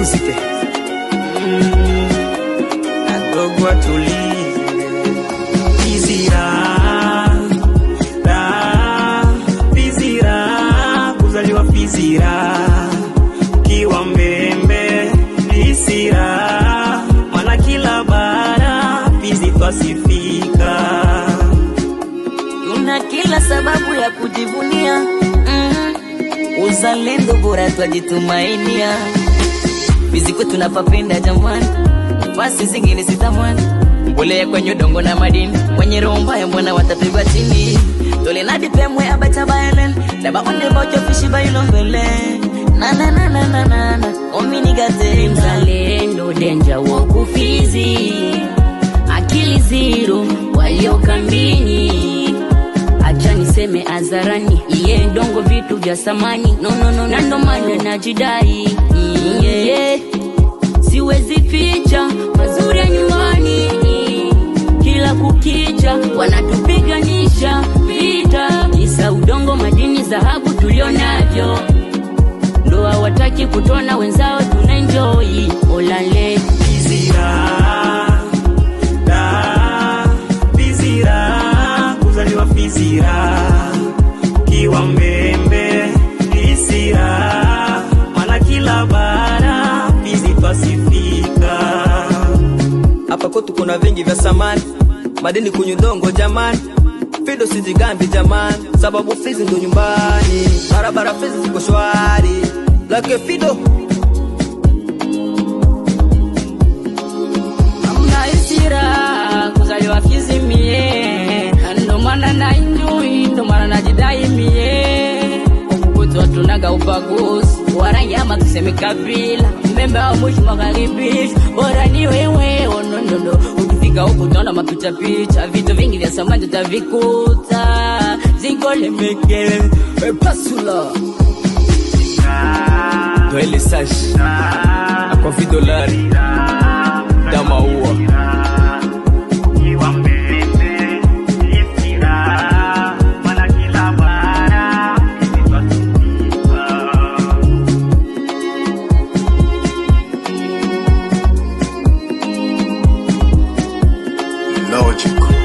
Musicite Agogwa tulize Fizira Fizira Kuzaliwa Fizira Kiwa mbembe Fizira Mana kila bara Fizi twasifika. Tuna kila sababu ya kujivunia uzalendo bora twajitumainia. Fizi kwetu napapenda jamani, nafasi zingine sitamani. Mbolea kwenye udongo na madini, wenye roho mbaya mbona watapigwa chini. Tole na dipemwe abacha baelen, leba onde bojo fishi bailo mbele. Na na na na na na na, omini gate mzalendo denja woku Fizi. Akili zero, walio kambini. Acha niseme azarani, iye ndongo vitu vya samani. No no no, nando maana najidai. Yeah. Siwezi ficha mazuri ya nyumbani, kila kukicha wanatupiganisha vita. Isa udongo madini dhahabu tulionavyo, ndo hawataki kutona wenzao tunaenjoy. Olale Fizira Fizira Kuzaliwa Fizira Kiwa mbembe Fizira Mana kila bara Fizi twasifika. Hapa kwetu kuna vingi vya samani, madini kunyudongo jamani. Fido sijigambi jamani, sababu Fizi ndo nyumbani. Barabara Fizi ziko shwari Lake Fido amna isira kuzaliwa Fizi mie. Ndo maana na enjoy, ndo maana najidai mie. Ukukutu watunaga ubaguzi warangi ama tuseme kabila. Mbembe wa mwisho magharibi bora ni wewe. Ono ndo ukifika huku utaona mapicha picha. Vitu vingi vya samani tutavikuta. Zingole mekele pasula Doele sashi Akwa $20 Dama uwa Kiwa mbembe Fizira Mana kila bara Fizi twasifika. Logic.